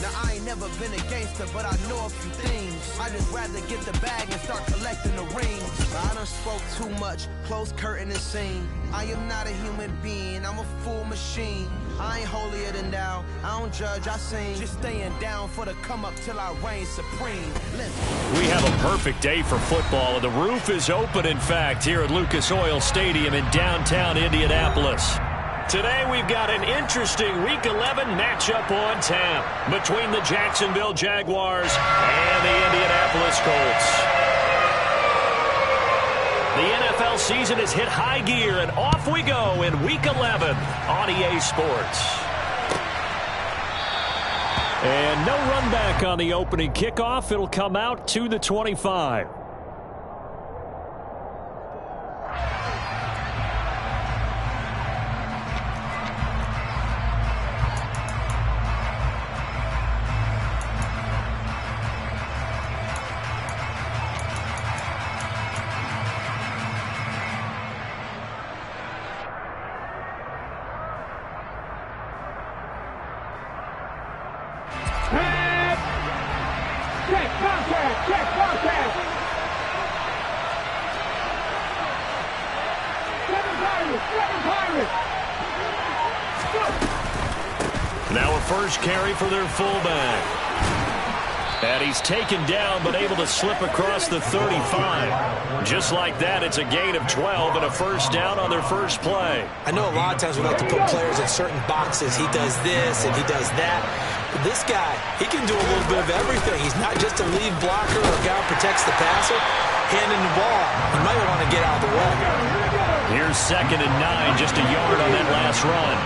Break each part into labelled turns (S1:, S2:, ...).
S1: Now I ain't never been a gangster, but I know a few things. I just rather get the bag and start collecting the rings. I done spoke too much, close curtain and scene. I am not a human being, I'm a full machine. I ain't holier than thou, I don't judge, I sing. Just staying down for the come up till I reign supreme.
S2: We have a perfect day for football, and the roof is open, in fact, here at Lucas Oil Stadium in downtown Indianapolis. Today we've got an interesting Week 11 matchup on tap between the Jacksonville Jaguars and the Indianapolis Colts. The NFL season has hit high gear, and off we go in Week 11 on EA Sports. And no run back on the opening kickoff. It'll come out to the 25. Now a first carry for their fullback. And he's taken down but able to slip across the 35. Just like that, it's a gain of 12 and a first down on their first play.
S3: I know a lot of times we like to put players in certain boxes. He does this and he does that. But this guy, he can do a little bit of everything. He's not just a lead blocker or a guy who protects the passer. Handing the ball, he might want to get out of the way.
S2: Here's 2nd and 9, just a yard on that last run.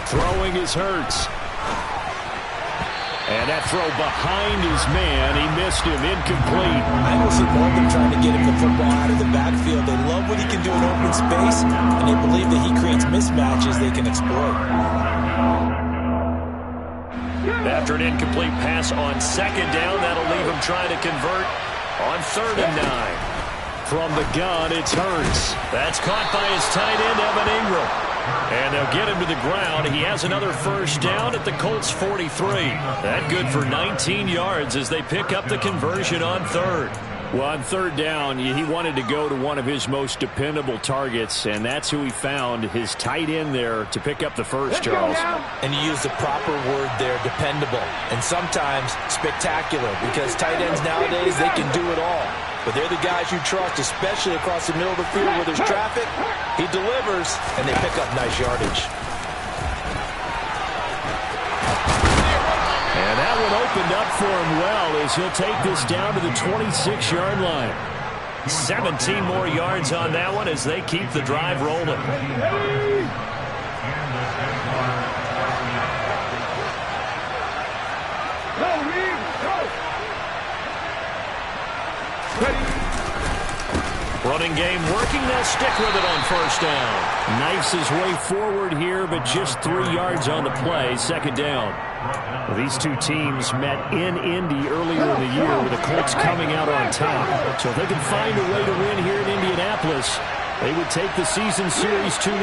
S2: Throwing is Hurts. And that throw behind his man, he missed him, incomplete.
S3: I will support them trying to get him the football out of the backfield. They love what he can do in open space, and they believe that he creates mismatches they can exploit.
S2: After an incomplete pass on 2nd down, that'll leave him trying to convert on 3rd and 9. From the gun, it's Hurts. That's caught by his tight end, Evan Ingram. And they'll get him to the ground. He has another first down at the Colts 43. That good for 19 yards as they pick up the conversion on 3rd. Well, on 3rd down, he wanted to go to one of his most dependable targets, and that's who he found, his tight end there, to pick up the first, Charles.
S3: And you use the proper word there, dependable, and sometimes spectacular, because tight ends nowadays, they can do it all. But they're the guys you trust, especially across the middle of the field where there's traffic. He delivers, and they pick up nice yardage.
S2: And that one opened up for him well as he'll take this down to the 26-yard line. 17 more yards on that one as they keep the drive rolling. Running game working. They'll stick with it on first down. Knifes his way forward here, but just 3 yards on the play. 2nd down. Well, these two teams met in Indy earlier in the year with the Colts coming out on top. So if they can find a way to win here in Indianapolis, they would take the season series 2-0.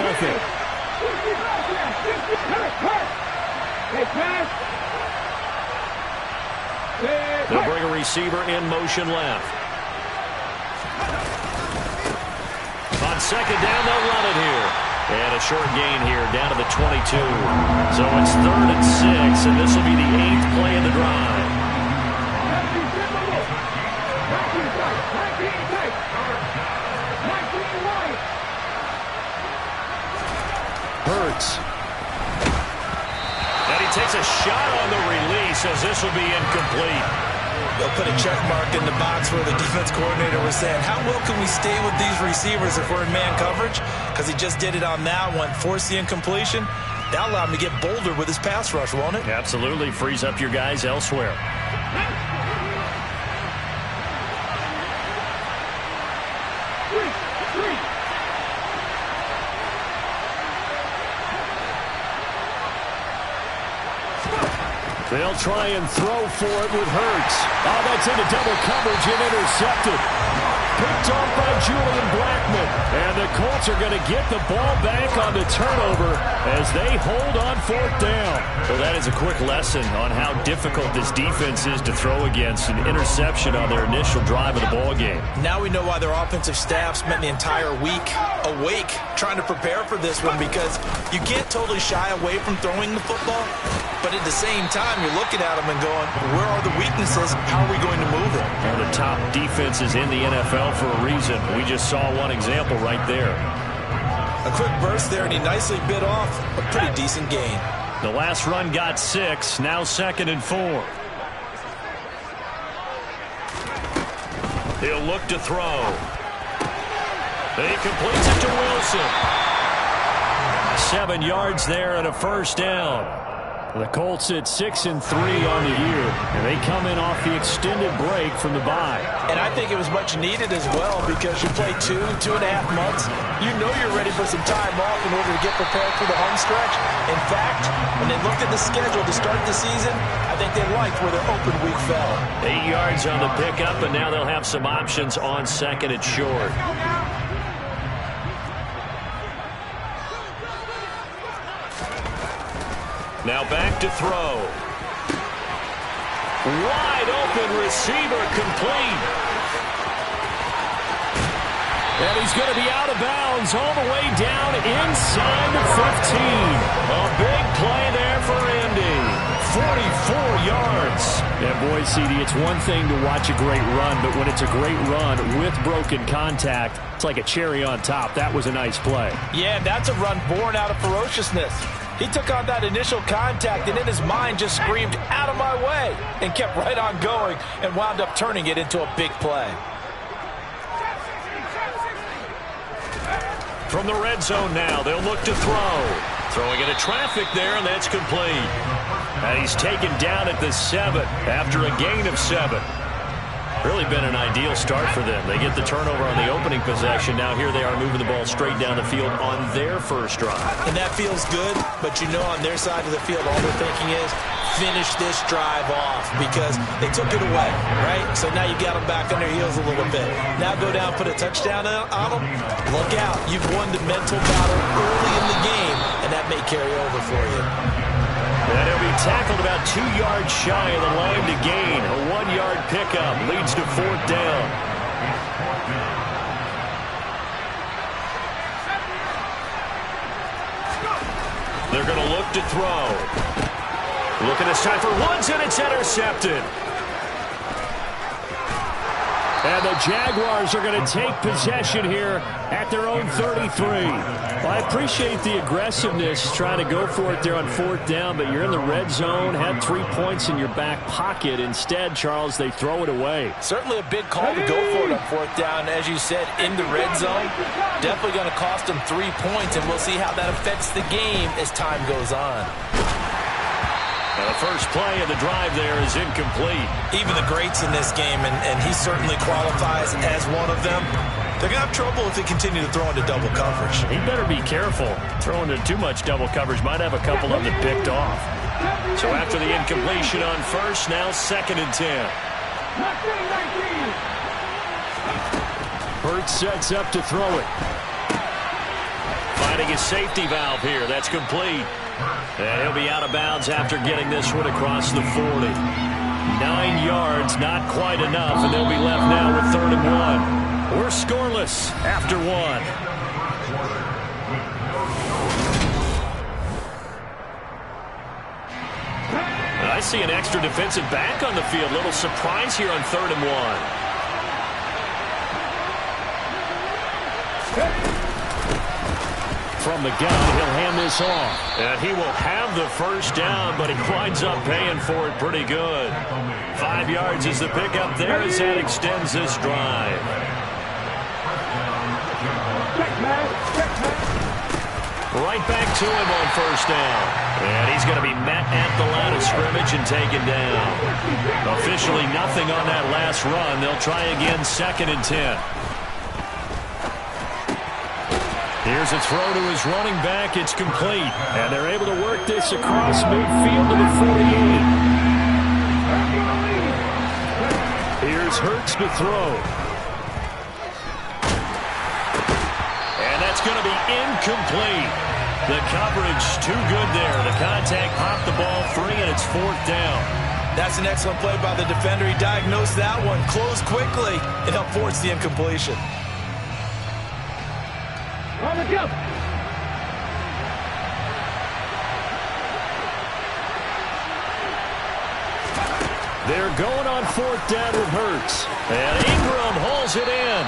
S2: They'll bring a receiver in motion left. On 2nd down, they'll run it here. And a short gain here down to the 22. So it's 3rd and 6, and this will be the 8th play in the drive. Hurts. And he takes a shot on the release as this will be incomplete.
S3: They'll put a check mark in the box where the defense coordinator was saying, how well can we stay with these receivers if we're in man coverage? Because he just did it on that one, forced the incompletion. That'll allow him to get bolder with his pass rush, won't it?
S2: Absolutely. Frees up your guys elsewhere. They'll try and throw for it with Hurts. Oh, that's into double coverage and intercepted. picked off by Julian Blackmon. And the Colts are going to get the ball back on the turnover as they hold on fourth down. Well, that is a quick lesson on how difficult this defense is to throw against. An interception on their initial drive of the ball game.
S3: Now we know why their offensive staff spent the entire week awake trying to prepare for this one, because you can't totally shy away from throwing the football, but at the same time you're looking at them and going, where are the weaknesses? How are we going to move it?
S2: One of the top defenses in the NFL for a reason. We just saw one example right there.
S3: A quick burst there, and he nicely bit off a pretty decent gain.
S2: The last run got 6, now 2nd and 4. He'll look to throw. He completes it to Wilson. 7 yards there and a first down. The Colts at 6-3 on the year, and they come in off the extended break from the bye.
S3: And I think it was much needed as well, because you play 2.5 months. You know you're ready for some time off in order to get prepared for the home stretch. In fact, when they looked at the schedule to start the season, I think they liked where their open week fell.
S2: 8 yards on the pickup, and now they'll have some options on 2nd and short. Now back to throw. Wide open receiver, complete. And he's going to be out of bounds all the way down inside the 15. A big play there for Indy. 44 yards. And boy, CD, it's one thing to watch a great run, but when it's a great run with broken contact, it's like a cherry on top. That was a nice play.
S3: Yeah, that's a run born out of ferociousness. He took on that initial contact and in his mind just screamed, out of my way, and kept right on going and wound up turning it into a big play.
S2: From the red zone now, they'll look to throw. Throwing into traffic there, and that's complete. And he's taken down at the 7 after a gain of 7. Really been an ideal start for them. They get the turnover on the opening possession. Now here they are moving the ball straight down the field on their first drive.
S3: And that feels good, but you know on their side of the field all they're thinking is finish this drive off, because they took it away, right? So now you got them back on their heels a little bit. Now go down, put a touchdown on them. Look out. You've won the mental battle early in the game, and that may carry over for you.
S2: And he'll be tackled about 2 yards shy of the line to gain. A 1-yard pickup leads to 4th down. They're going to look to throw. Looking this time for Woods, and it's intercepted. And the Jaguars are going to take possession here at their own 33. Well, I appreciate the aggressiveness trying to go for it there on 4th down, but you're in the red zone, had 3 points in your back pocket. Instead, Charles, they throw it away.
S3: Certainly a big call to go for it on 4th down. As you said, in the red zone, definitely going to cost them 3 points, and we'll see how that affects the game as time goes on.
S2: Now the first play of the drive there is incomplete.
S3: Even the greats in this game, and he certainly qualifies as one of them, they're going to have trouble if they continue to throw into double coverage.
S2: He better be careful. Throwing into too much double coverage might have a couple of them picked off. So after the incompletion on first, now 2nd and 10. Hurts sets up to throw it. Finding his safety valve here. That's complete. And he'll be out of bounds after getting this one across the 40. 9 yards, not quite enough, and they'll be left now with 3rd and 1. We're scoreless after 1. I see an extra defensive back on the field. Little surprise here on 3rd and 1. From the gun, he'll hand this off. And he will have the first down, but he winds up paying for it pretty good. 5 yards is the pickup there as that extends this drive. Right back to him on first down. And he's going to be met at the line of scrimmage and taken down. Officially nothing on that last run. They'll try again 2nd and 10. Here's a throw to his running back. It's complete. And they're able to work this across midfield to the 48. Here's Hurts to throw. going to be incomplete. The coverage too good there. The contact popped the ball free, and it's 4th down.
S3: That's an excellent play by the defender. He diagnosed that one, closed quickly, and helped force the incompletion.
S4: On the jump.
S2: They're going on 4th down with Hurts. And Ingram hauls it in.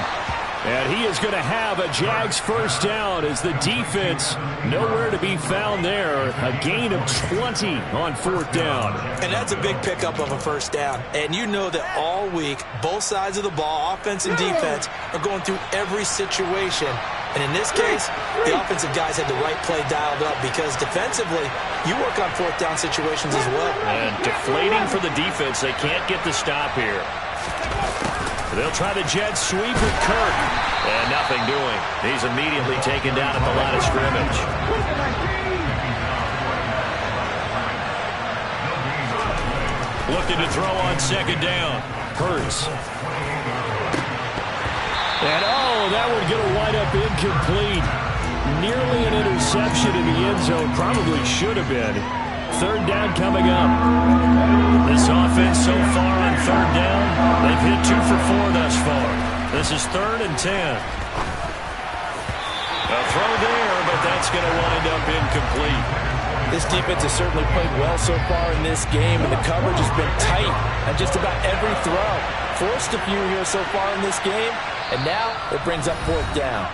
S2: And he is going to have a Jags first down as the defense nowhere to be found there. A gain of 20 on 4th down.
S3: And that's a big pickup of a first down. And you know that all week, both sides of the ball, offense and defense, are going through every situation. And in this case, the offensive guys had the right play dialed up because defensively, you work on 4th down situations as well.
S2: And deflating for the defense. They can't get the stop here. They'll try the jet sweep with Kirk. And nothing doing. He's immediately taken down at the line of scrimmage. Looking to throw on 2nd down. Hurts. And that one's going to wind up incomplete. Nearly an interception in the end zone. Probably should have been. 3rd down coming up. This offense so far on 3rd down, they've hit 2 for 4 thus far. This is 3rd and 10. A throw there, but that's going to wind up incomplete.
S3: This defense has certainly played well so far in this game, and the coverage has been tight on just about every throw. Forced a few here so far in this game, and now it brings up 4th down.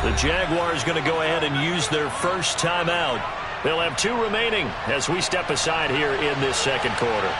S2: The Jaguars going to go ahead and use their first timeout. They'll have 2 remaining as we step aside here in this 2nd quarter.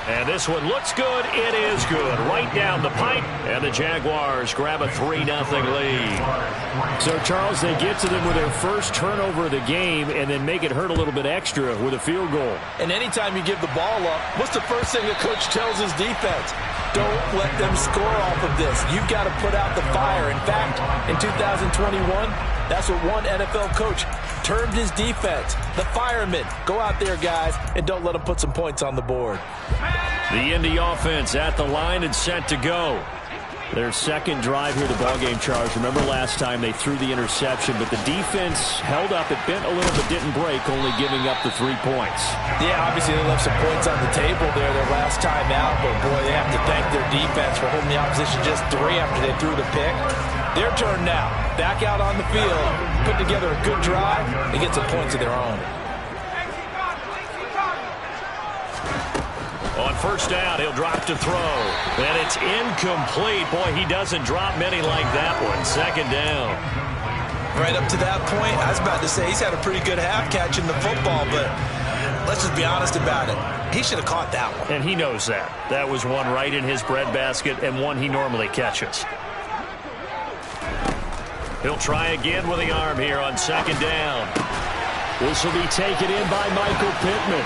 S2: And this one looks good. It is good. Right down the pipe. And the Jaguars grab a 3-0 lead. So, Charles, they get to them with their first turnover of the game and then make it hurt a little bit extra with a field goal.
S3: And anytime you give the ball up, what's the first thing the coach tells his defense? Don't let them score off of this. You've got to put out the fire. In fact, in 2021, that's what one NFL coach termed his defense. The firemen. Go out there, guys, and don't let them put some points on the board.
S2: The Indy offense at the line and set to go. Their second drive here, the ballgame, Charles. Remember last time they threw the interception, but the defense held up. It bent a little but didn't break, only giving up the 3 points.
S3: Yeah, obviously they left some points on the table there their last time out, but boy, they have to thank their defense for holding the opposition just 3 after they threw the pick. Their turn now. Back out on the field, put together a good drive, and get some points of their own.
S2: On first down, he'll drop to throw. And it's incomplete. Boy, he doesn't drop many like that one. 2nd down.
S3: Right up to that point, I was about to say he's had a pretty good half catching the football, but let's just be honest about it. He should have caught that one.
S2: And he knows that. That was one right in his breadbasket and one he normally catches. He'll try again with the arm here on 2nd down. This will be taken in by Michael Pittman.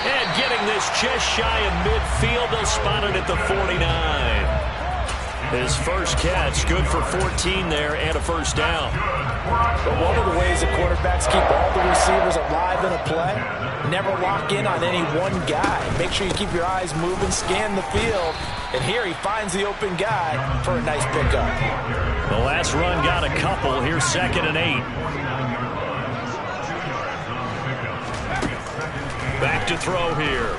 S2: And getting this just shy of midfield, they'll spot it at the 49. His first catch, good for 14 there and a first down.
S3: But one of the ways the quarterbacks keep all the receivers alive in a play, never lock in on any one guy. Make sure you keep your eyes moving, scan the field. And here he finds the open guy for a nice pickup.
S2: The last run got a couple. Here's 2nd and 8. Back to throw here.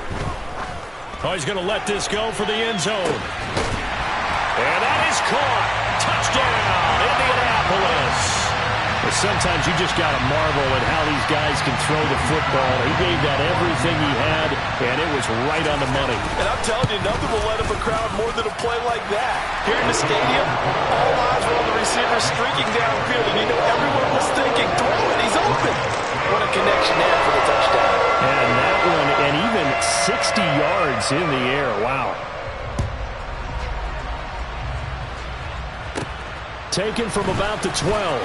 S2: Oh, he's going to let this go for the end zone. And that is caught. Touchdown, Indianapolis. But sometimes you just got to marvel at how these guys can throw the football. He gave that everything he had, and it was right on the money.
S3: And I'm telling you, nothing will let up a crowd more than a play like that. Here in the stadium, all eyes were on the receiver streaking downfield, and you know everyone was thinking, throw it, he's open. What a connection there for the touchdown.
S2: And that one, and even 60 yards in the air. Wow. Taken from about the 12.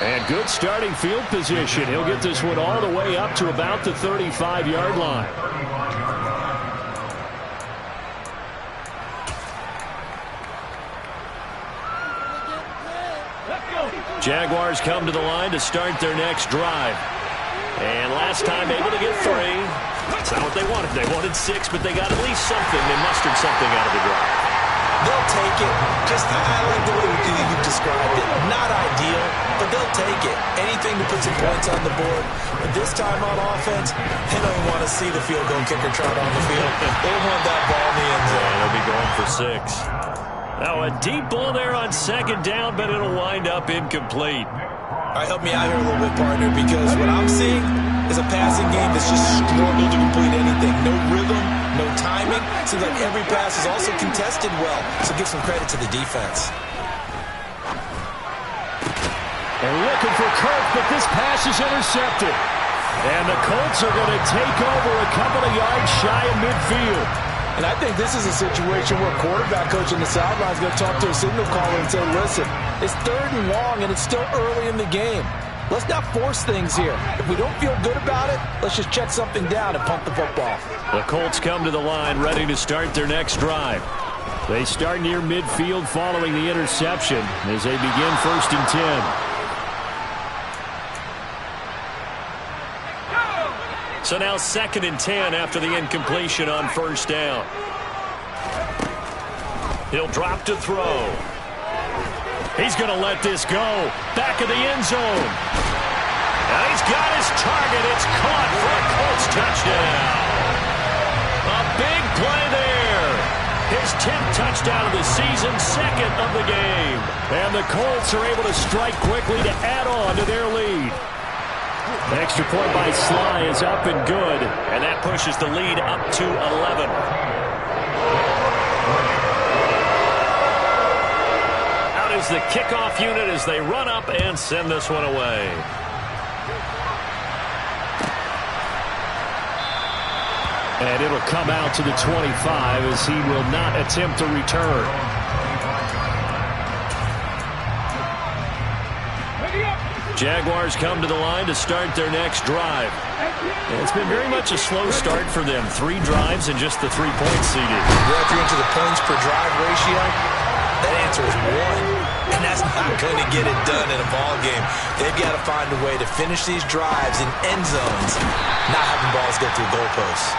S2: And good starting field position. He'll get this one all the way up to about the 35-yard line. Jaguars come to the line to start their next drive. And last time able to get 3. That's not what they wanted. They wanted 6, but they got at least something. They mustered something out of the drive.
S3: They'll take it. Just, I like the way you described it. Not ideal, but they'll take it. Anything to put some points on the board. But this time on offense, they don't want to see the field goal kicker trot on the field. They want that ball in the end zone.
S2: Yeah, they'll be going for 6. Now a deep ball there on 2nd down, but it'll wind up incomplete.
S3: All right, help me out here a little bit, partner, because what I'm seeing is a passing game that's just struggled to complete anything. No rhythm, no timing. Seems like every pass is also contested well, so give some credit to the defense.
S2: They're looking for Kirk, but this pass is intercepted. And the Colts are going to take over a couple of yards shy of midfield.
S3: And I think this is a situation where quarterback coach in the sideline is going to talk to a signal caller and say, listen, it's 3rd and long, and it's still early in the game. Let's not force things here. If we don't feel good about it, let's just check something down and punt the football.
S2: The Colts come to the line ready to start their next drive. They start near midfield following the interception as they begin 1st and 10. So now 2nd and 10 after the incompletion on 1st down. He'll drop to throw. He's going to let this go. Back of the end zone. And he's got his target. It's caught for a Colts touchdown. A big play there. His 10th touchdown of the season, 2nd of the game. And the Colts are able to strike quickly to add on to their lead. The extra point by Sly is up and good, and that pushes the lead up to 11. Out is the kickoff unit as they run up and send this one away. And it'll come out to the 25 as he will not attempt to return. Jaguars come to the line to start their next drive. And it's been very much a slow start for them. 3 drives and just the 3 points seeded.
S3: Yeah, if you're into the points per drive ratio, that answer is 1. And that's not going to get it done in a ball game. They've got to find a way to finish these drives in end zones, not having balls go through goalposts.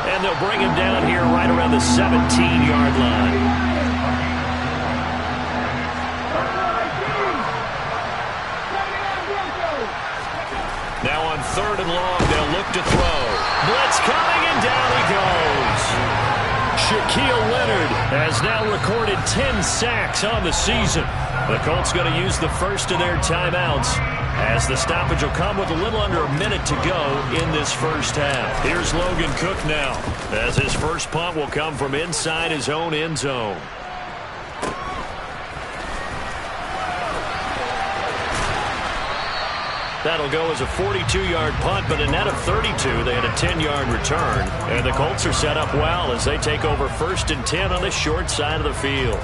S2: And they'll bring him down here right around the 17-yard line. Now on 3rd and long, they'll look to throw. Blitz coming, and down he goes. Shaquille Leonard has now recorded 10 sacks on the season. The Colts going to use the first of their timeouts as the stoppage will come with a little under a minute to go in this first half. Here's Logan Cook now as his first punt will come from inside his own end zone. That'll go as a 42-yard punt, but a net of 32. They had a 10-yard return. And the Colts are set up well as they take over 1st and 10 on the short side of the field.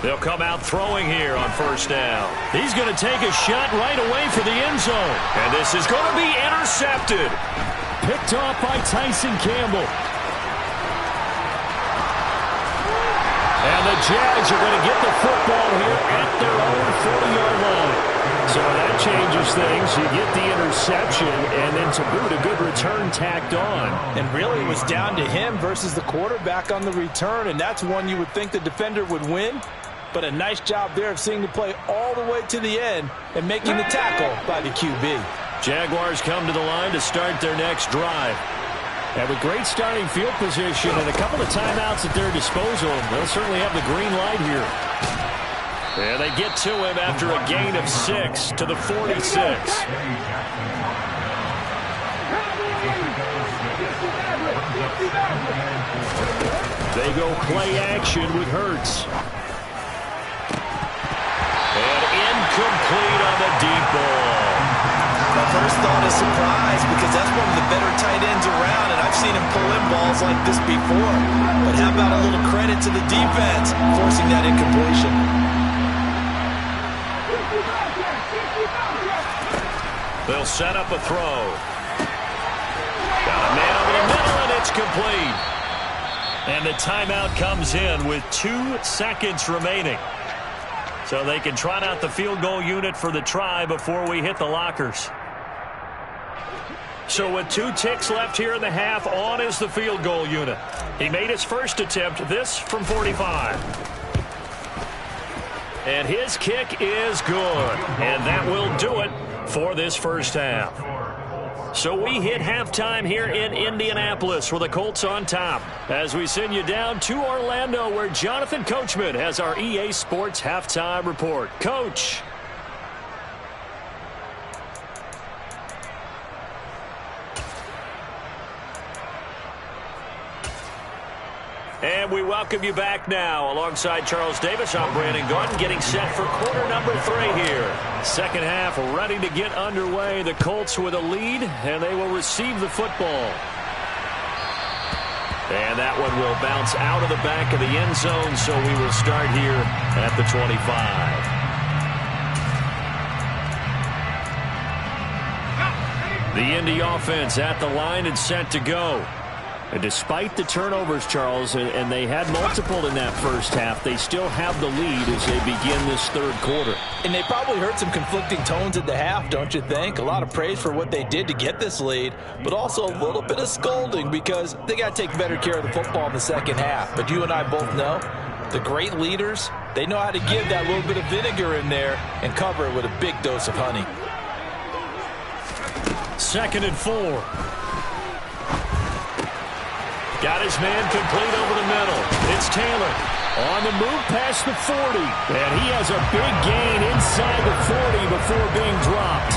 S2: They'll come out throwing here on 1st down. He's going to take a shot right away for the end zone. And this is going to be intercepted. Picked off by Tyson Campbell. And the Jags are going to get the football here at their own 40-yard line. So that changes things. You get the interception, and then to boot, a good return tacked on.
S3: And really, it was down to him versus the quarterback on the return, and that's one you would think the defender would win. But a nice job there of seeing the play all the way to the end and making the tackle by the QB.
S2: Jaguars come to the line to start their next drive. And with great starting field position and a couple of timeouts at their disposal, they'll certainly have the green light here. And they get to him after a gain of 6 to the 46. They go play action with Hurts. And incomplete on the deep ball.
S3: My first thought is surprise because that's one of the better tight ends around, and I've seen him pull in balls like this before. But how about a little credit to the defense forcing that incompletion?
S2: They'll set up a throw. Got a man over the middle, and it's complete. And the timeout comes in with 2 seconds remaining. So they can trot out the field goal unit for the try before we hit the lockers. So with 2 ticks left here in the half, on is the field goal unit. He made his first attempt, this from 45. And his kick is good. And that will do it for this first half. So we hit halftime here in Indianapolis with the Colts on top as we send you down to Orlando where Jonathan Coachman has our EA Sports halftime report. Coach. And we welcome you back now. Alongside Charles Davis, I'm Brandon Gordon, getting set for quarter number 3 here. Second half ready to get underway. The Colts with a lead, and they will receive the football. And that one will bounce out of the back of the end zone, so we will start here at the 25. The Indy offense at the line and set to go. And despite the turnovers, Charles, and they had multiple in that first half, they still have the lead as they begin this third quarter.
S3: And they probably heard some conflicting tones at the half, don't you think? A lot of praise for what they did to get this lead, but also a little bit of scolding because they got to take better care of the football in the second half. But you and I both know the great leaders, they know how to give that little bit of vinegar in there and cover it with a big dose of honey.
S2: 2nd and 4. Got his man complete over the middle. It's Taylor on the move past the 40. And he has a big gain inside the 40 before being dropped.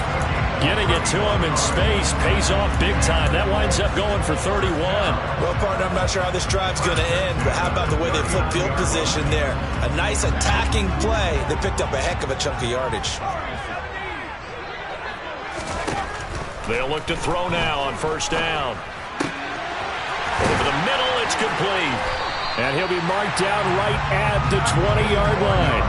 S2: Getting it to him in space pays off big time. That winds up going for 31.
S3: Well, partner, I'm not sure how this drive's going to end, but how about the way they flip field position there? A nice attacking play. They picked up a heck of a chunk of yardage.
S2: They'll look to throw now on first down. Over the middle, it's complete. And he'll be marked down right at the 20-yard line.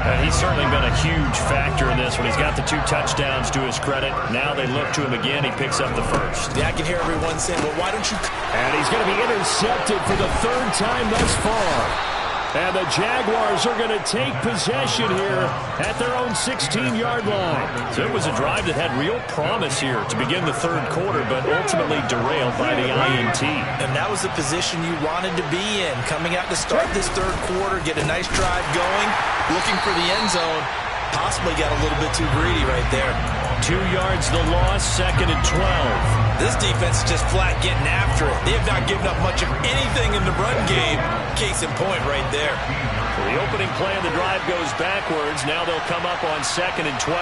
S2: And he's certainly been a huge factor in this when he's got the 2 touchdowns to his credit. Now they look to him again. He picks up the first.
S3: Yeah, I can hear everyone saying, well, why don't you...
S2: And he's going to be intercepted for the 3rd time thus far. And the Jaguars are going to take possession here at their own 16-yard line. So it was a drive that had real promise here to begin the third quarter, but ultimately derailed by the INT.
S3: And that was the position you wanted to be in. Coming out to start this third quarter, get a nice drive going, looking for the end zone. Possibly got a little bit too greedy right there.
S2: 2 yards the loss, 2nd and 12.
S3: This defense is just flat getting after it. They have not given up much of anything in the run game. Case in point right there.
S2: So the opening play of the drive goes backwards. Now they'll come up on 2nd and 12.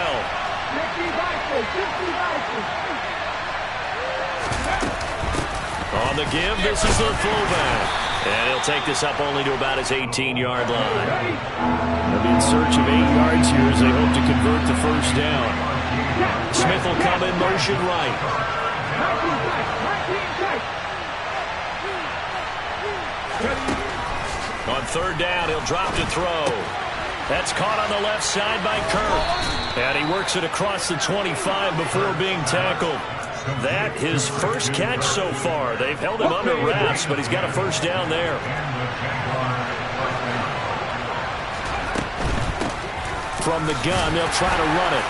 S2: On the give, this is their fullback. And he'll take this up only to about his 18-yard line. They'll be in search of 8 yards here as they hope to convert the first down. Smith will come in motion right. On 3rd down, he'll drop to throw. That's caught on the left side by Kirk. And he works it across the 25 before being tackled. That his first catch so far. They've held him under wraps, but he's got a first down there. From the gun, they'll try to run it.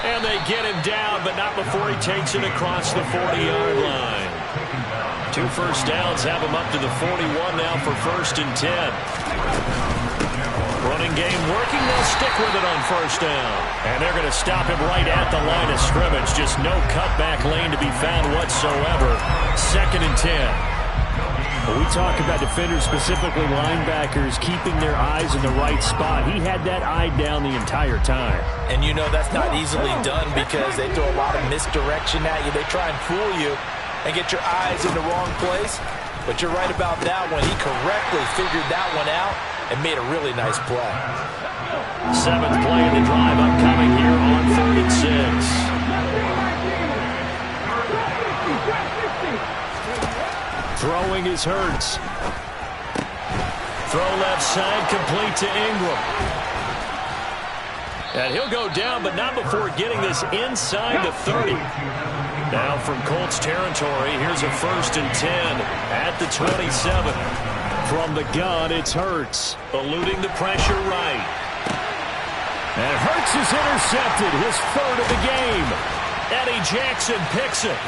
S2: And they get him down, but not before he takes it across the 40-yard line. 2 first downs have him up to the 41 now for 1st and 10. Running game working. They'll stick with it on first down. And they're going to stop him right at the line of scrimmage. Just no cutback lane to be found whatsoever. 2nd and 10. When we talk about defenders, specifically linebackers, keeping their eyes in the right spot, he had that eye down the entire time.
S3: And you know that's not easily done because they throw a lot of misdirection at you. They try and fool you and get your eyes in the wrong place. But you're right about that one. He correctly figured that one out and made a really nice play.
S2: 7th play of the drive upcoming here on 3rd and 6. Throwing is Hurts. Throw left side, complete to Ingram. And he'll go down, but not before getting this inside the 30. Now from Colts territory, here's a 1st and 10 at the 27. From the gun, it's Hurts, eluding the pressure right. And Hurts is intercepted, his 3rd of the game. Eddie Jackson picks it.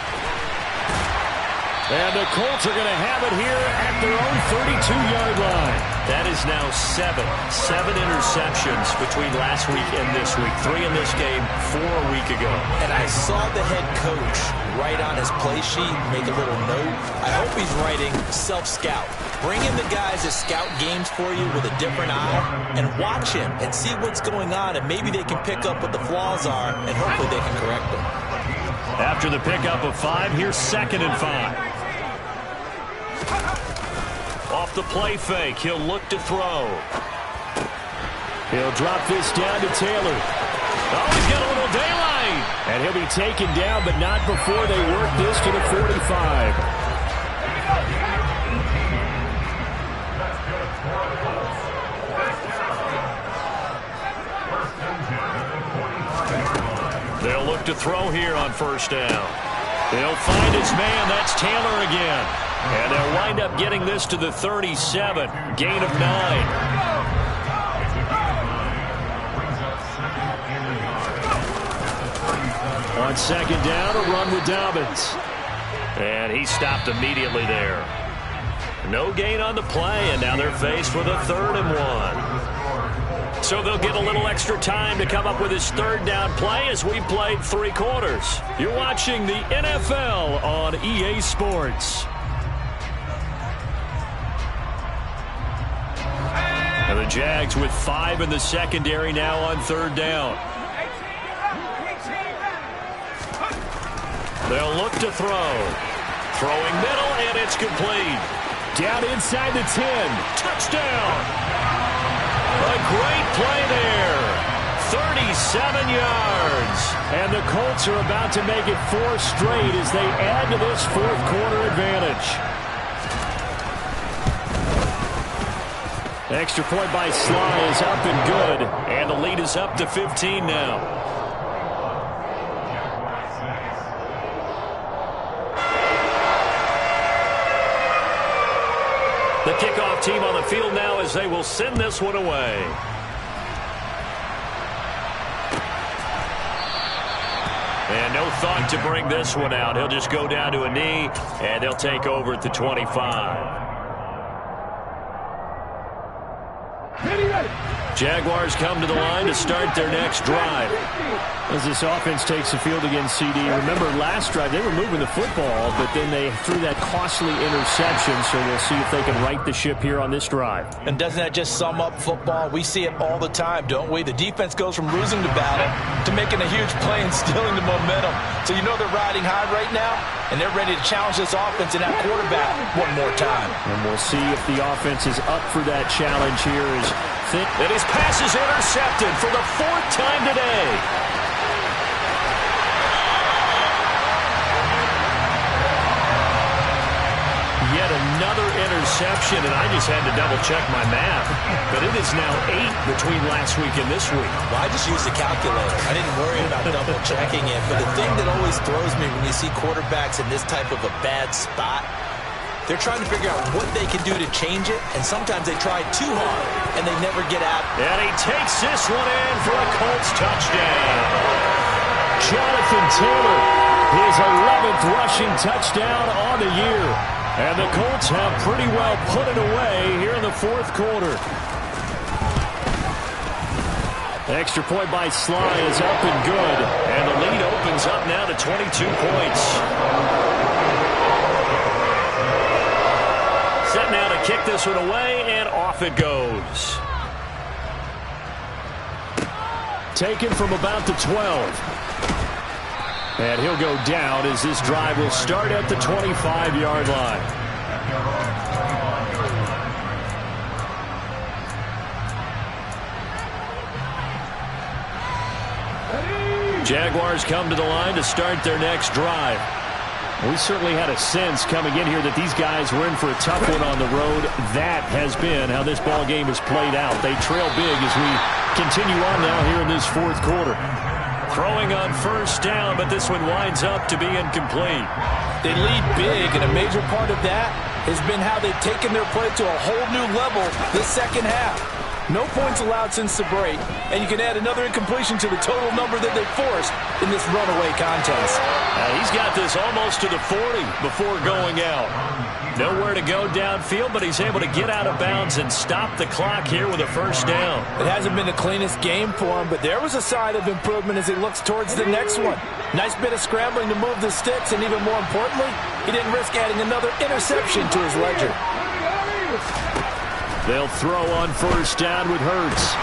S2: And the Colts are going to have it here at their own 32-yard line. That is now 7 interceptions between last week and this week. 3 in this game, 4 a week ago.
S3: And I saw the head coach write on his play sheet, make a little note. I hope he's writing self-scout. Bring in the guys that scout games for you with a different eye and watch him and see what's going on, and maybe they can pick up what the flaws are, and hopefully they can correct them.
S2: After the pickup of 5, here's 2nd and 5. Off the play fake, he'll look to throw. He'll drop this down to Taylor. Oh, he's got a little daylight. And he'll be taken down, but not before they work this to the 45. They'll look to throw here on 1st down. They'll find his man. That's Taylor again. And they'll wind up getting this to the 37. Gain of 9. On 2nd down, a run with Dobbins. And he stopped immediately there. No gain on the play, and now they're faced with a 3rd and 1. So they'll get a little extra time to come up with his 3rd down play as we played 3 quarters. You're watching the NFL on EA Sports. And the Jags with 5 in the secondary now on 3rd down. They'll look to throw. Throwing middle, and it's complete. Down inside the 10. Touchdown. A great play there. 37 yards. And the Colts are about to make it 4 straight as they add to this 4th quarter advantage. Extra point by Sly is up and good. And the lead is up to 15 now. The kickoff team on the field now as they will send this one away. And no thought to bring this one out. He'll just go down to a knee, and they'll take over at the 25. Jaguars come to the line to start their next drive. As this offense takes the field against CD. Remember, last drive, they were moving the football, but then they threw that costly interception, so we'll see if they can right the ship here on this drive.
S3: And doesn't that just sum up football? We see it all the time, don't we? The defense goes from losing the battle to making a huge play and stealing the momentum. So you know they're riding high right now, and they're ready to challenge this offense and that quarterback one more time.
S2: And we'll see if the offense is up for that challenge here. And his pass is intercepted for the 4th time today. Yet another interception, and I just had to double-check my math. But it is now 8 between last week and this week.
S3: Well, I just used a calculator. I didn't worry about double-checking it. But the thing that always throws me when you see quarterbacks in this type of a bad spot, they're trying to figure out what they can do to change it, and sometimes they try too hard, and they never get out.
S2: And he takes this one in for a Colts touchdown. Jonathan Taylor, his 11th rushing touchdown on the year. And the Colts have pretty well put it away here in the 4th quarter. Extra point by Sly is up and good. And the lead opens up now to 22 points. Set now to kick this one away, and off it goes. Taken from about the 12. And he'll go down as this drive will start at the 25-yard line. Jaguars come to the line to start their next drive. We certainly had a sense coming in here that these guys were in for a tough one on the road. That has been how this ball game has played out. They trail big as we continue on now here in this 4th quarter. Throwing on first down, but this one winds up to be incomplete.
S3: They lead big, and a major part of that has been how they've taken their play to a whole new level this second half. No points allowed since the break, and you can add another incompletion to the total number that they forced in this runaway contest.
S2: He's got this almost to the 40 before going out. Nowhere to go downfield, but he's able to get out of bounds and stop the clock here with a first down.
S3: It hasn't been the cleanest game for him, but there was a sign of improvement as he looks towards the next one. Nice bit of scrambling to move the sticks, and even more importantly, he didn't risk adding another interception to his ledger.
S2: They'll throw on first down with Hurts.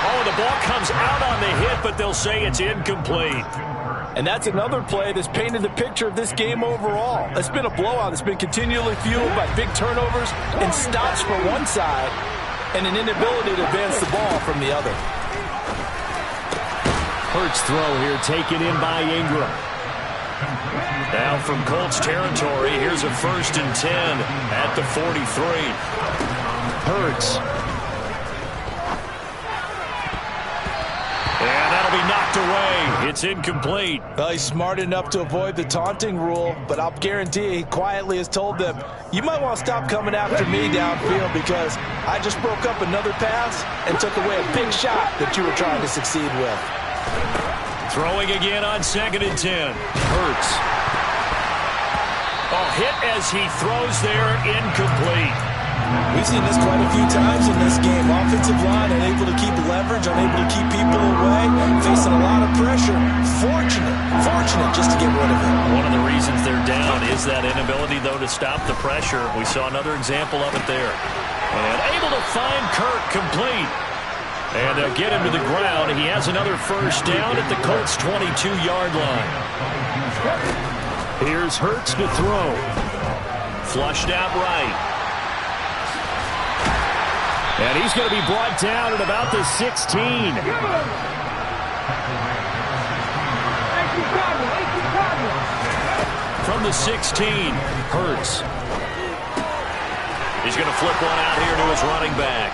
S2: Oh, the ball comes out on the hit, but they'll say it's incomplete.
S3: And that's another play that's painted the picture of this game overall. It's been a blowout. It's been continually fueled by big turnovers and stops for one side and an inability to advance the ball from the other.
S2: Hurts throw here taken in by Ingram. Now from Colts territory, here's a 1st and 10 at the 43. Hurts. And that'll be knocked away. It's incomplete.
S3: Well, he's smart enough to avoid the taunting rule, but I'll guarantee he quietly has told them, you might want to stop coming after me downfield because I just broke up another pass and took away a big shot that you were trying to succeed with.
S2: Throwing again on 2nd and 10. Hurts. A hit as he throws there, incomplete.
S3: We've seen this quite a few times in this game. Offensive line unable to keep leverage, unable to keep people away, facing a lot of pressure. Fortunate just to get rid of it.
S2: One of the reasons they're down is that inability, though, to stop the pressure. We saw another example of it there. And able to find Kirk complete. And they'll get him to the ground. He has another first down at the Colts' 22-yard line. Here's Hurts to throw. Flushed out right. And he's going to be brought down at about the 16. From the 16, Hurts. He's going to flip one out here to his running back.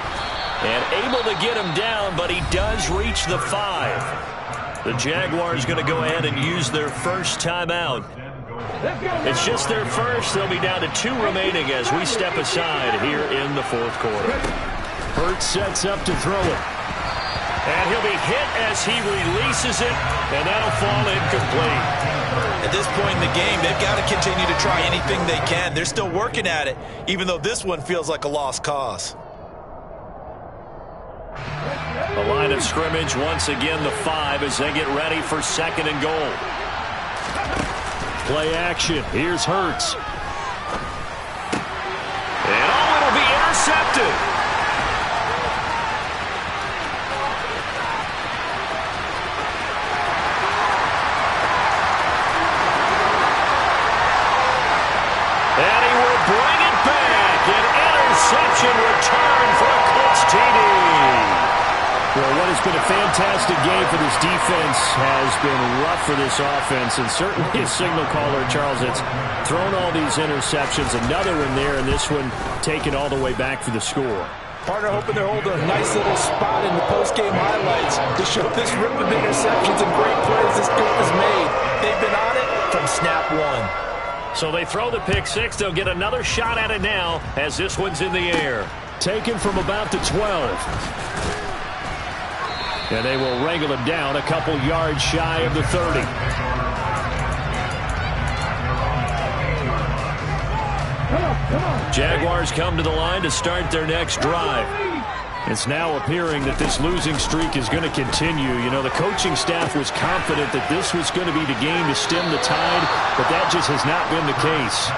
S2: And able to get him down, but he does reach the 5. The Jaguars going to go ahead and use their first timeout. It's just their first. They'll be down to 2 remaining as we step aside here in the 4th quarter. Hurts sets up to throw it. And he'll be hit as he releases it, and that'll fall incomplete.
S3: At this point in the game, they've got to continue to try anything they can. They're still working at it, even though this one feels like a lost cause.
S2: The line of scrimmage, once again, the 5 as they get ready for 2nd and goal. Play action. Here's Hurts. And it'll be intercepted. And he will bring it back. An interception return for a Colts TD. Well, what has been a fantastic game for this defense has been rough for this offense, and certainly a signal caller, Charles, that's thrown all these interceptions. Another one there, and this one taken all the way back for the score.
S3: Partner hoping they're holding a nice little spot in the post-game highlights to show this rip of interceptions and great plays this group has made. They've been on it from snap 1.
S2: So they throw the pick 6. They'll get another shot at it now as this one's in the air. Taken from about the 12. And they will wrangle him down a couple yards shy of the 30. Jaguars come to the line to start their next drive. It's now appearing that this losing streak is going to continue. You know, the coaching staff was confident that this was going to be the game to stem the tide, but that just has not been the case.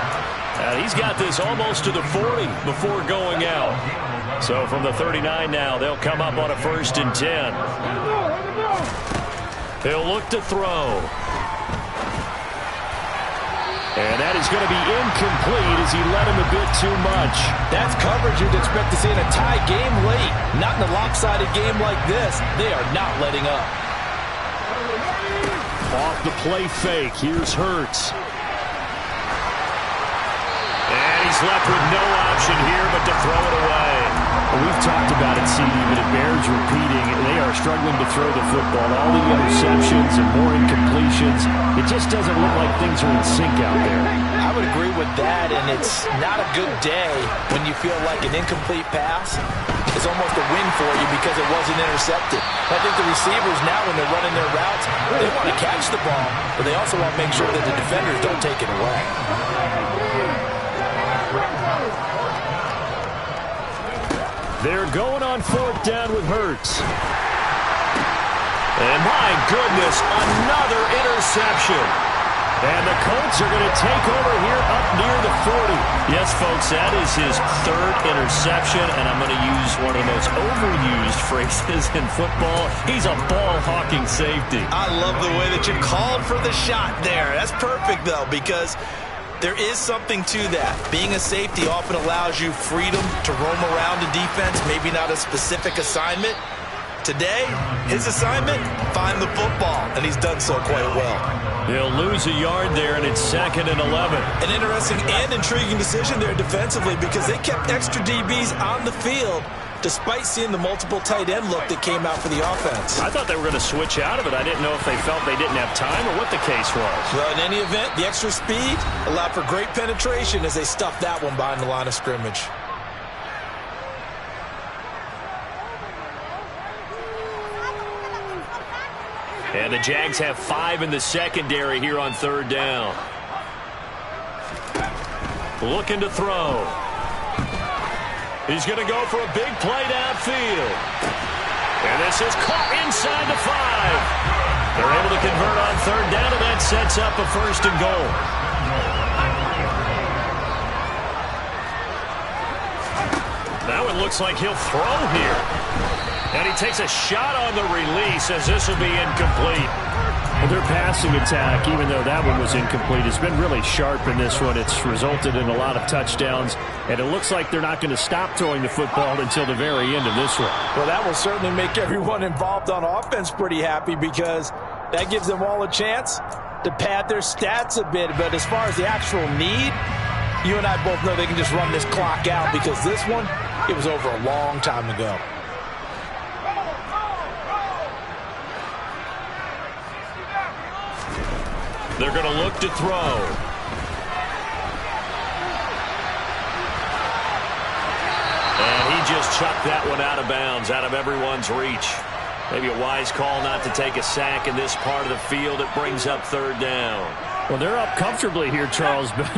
S2: He's got this almost to the 40 before going out. So from the 39 now, they'll come up on a 1st and 10. He'll look to throw. And that is going to be incomplete as he led him a bit too much.
S3: That's coverage you'd expect to see in a tie game late. Not in a lopsided game like this. They are not letting up.
S2: Off the play fake. Here's Hurts. And he's left with no option here but to throw it away. Well, we've talked about it, CD, but it bears repeating. They are struggling to throw the football. All the interceptions and more incompletions. It just doesn't look like things are in sync out there.
S3: I would agree with that, and it's not a good day when you feel like an incomplete pass is almost a win for you because it wasn't intercepted. I think the receivers now, when they're running their routes, they want to catch the ball, but they also want to make sure that the defenders don't take it away.
S2: They're going on 4th down with Hurts. And my goodness, another interception. And the Colts are going to take over here up near the 40. Yes, folks, that is his 3rd interception, and I'm going to use one of the most overused phrases in football. He's a ball-hawking safety.
S3: I love the way that you called for the shot there. That's perfect, though, because there is something to that. Being a safety often allows you freedom to roam around the defense, maybe not a specific assignment. Today, his assignment, find the football, and he's done so quite well.
S2: He'll lose a yard there, and it's 2nd and 11.
S3: An interesting and intriguing decision there defensively because they kept extra DBs on the field despite seeing the multiple tight end look that came out for the offense.
S2: I thought they were going to switch out of it. I didn't know if they felt they didn't have time or what the case was.
S3: Well, in any event, the extra speed allowed for great penetration as they stuffed that one behind the line of scrimmage.
S2: And the Jags have 5 in the secondary here on 3rd down. Looking to throw. He's going to go for a big play downfield. And this is caught inside the 5. They're able to convert on 3rd down, and that sets up a 1st and goal. That one looks like he'll throw here. And he takes a shot on the release as this will be incomplete. Well, their passing attack, even though that one was incomplete, has been really sharp in this one. It's resulted in a lot of touchdowns, and it looks like they're not going to stop throwing the football until the very end of this one.
S3: Well, that will certainly make everyone involved on offense pretty happy because that gives them all a chance to pad their stats a bit. But as far as the actual need, you and I both know they can just run this clock out because this one, it was over a long time ago.
S2: They're going to look to throw. And he just chucked that one out of bounds, out of everyone's reach. Maybe a wise call not to take a sack in this part of the field. It brings up 3rd down. Well, they're up comfortably here, Charles, but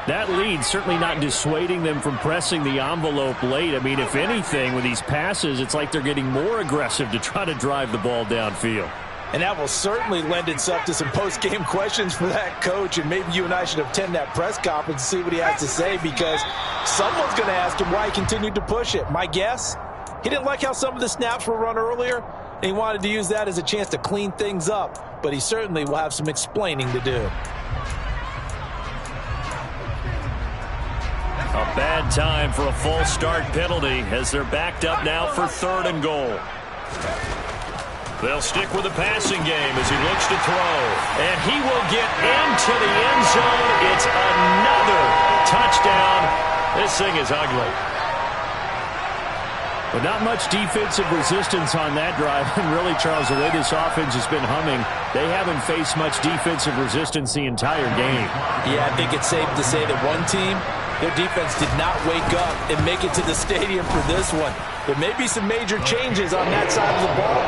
S2: that lead certainly not dissuading them from pressing the envelope late. I mean, if anything, with these passes, it's like they're getting more aggressive to try to drive the ball downfield.
S3: And that will certainly lend itself to some post-game questions for that coach. And maybe you and I should attend that press conference and see what he has to say because someone's going to ask him why he continued to push it. My guess, he didn't like how some of the snaps were run earlier, and he wanted to use that as a chance to clean things up. But he certainly will have some explaining to do.
S2: A bad time for a false start penalty as they're backed up now for 3rd and goal. They'll stick with the passing game as he looks to throw. And he will get into the end zone. It's another touchdown. This thing is ugly. But not much defensive resistance on that drive. And really, Charles, the way this offense has been humming, they haven't faced much defensive resistance the entire game.
S3: Yeah, I think it's safe to say that one team, their defense did not wake up and make it to the stadium for this one. There may be some major changes on that side of the ball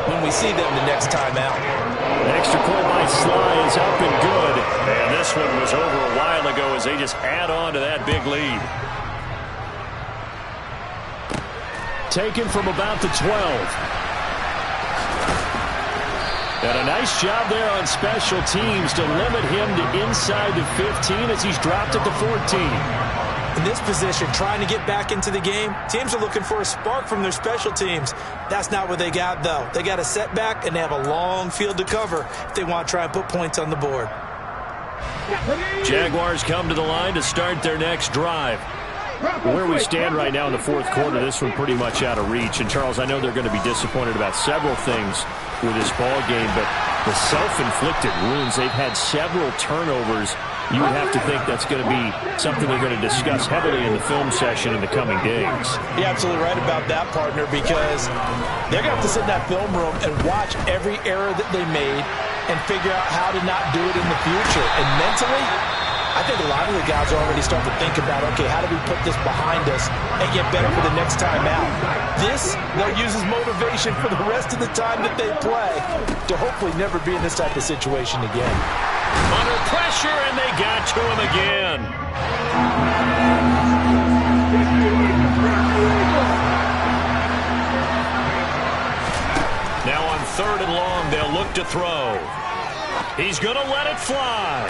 S3: when we see them the next time out.
S2: An extra point by Sly is up and good. And this one was over a while ago as they just add on to that big lead. Taken from about the 12. And a nice job there on special teams to limit him to inside the 15 as he's dropped at the 14.
S3: In this position, trying to get back into the game, teams are looking for a spark from their special teams. That's not what they got, though. They got a setback, and they have a long field to cover if they want to try and put points on the board.
S2: Jaguars come to the line to start their next drive. Where we stand right now in the 4th quarter, this one pretty much out of reach. And, Charles, I know they're going to be disappointed about several things with this ball game, but the self-inflicted wounds, they've had several turnovers you have to think that's going to be something they're going to discuss heavily in the film session in the coming days.
S3: You're absolutely right about that, partner, because they're going to have to sit in that film room and watch every error that they made and figure out how to not do it in the future. And mentally, I think a lot of the guys already start to think about, okay, how do we put this behind us and get better for the next time out? This, they'll use as motivation for the rest of the time that they play to hopefully never be in this type of situation again.
S2: Under pressure, and they got to him again. Now on 3rd and long, they'll look to throw. He's going to let it fly.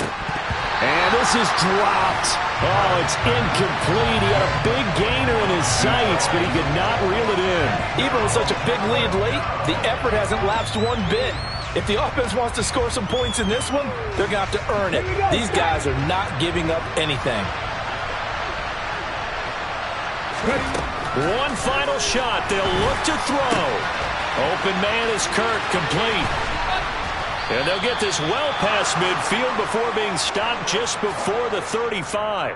S2: And this is dropped. Oh, it's incomplete. He had a big gainer in his sights, but he could not reel it in.
S3: Even with such a big lead late, the effort hasn't lapsed one bit. If the offense wants to score some points in this one, they're going to have to earn it. These guys are not giving up anything.
S2: One final shot. They'll look to throw. Open man is Kirk, complete. And they'll get this well past midfield before being stopped just before the 35.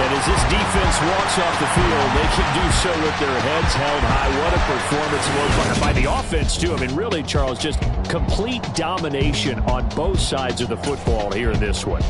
S2: And as this defense walks off the field, they can do so with their heads held high. What a performance it was by the offense, too. I mean, really, Charles, just complete domination on both sides of the football here in this one.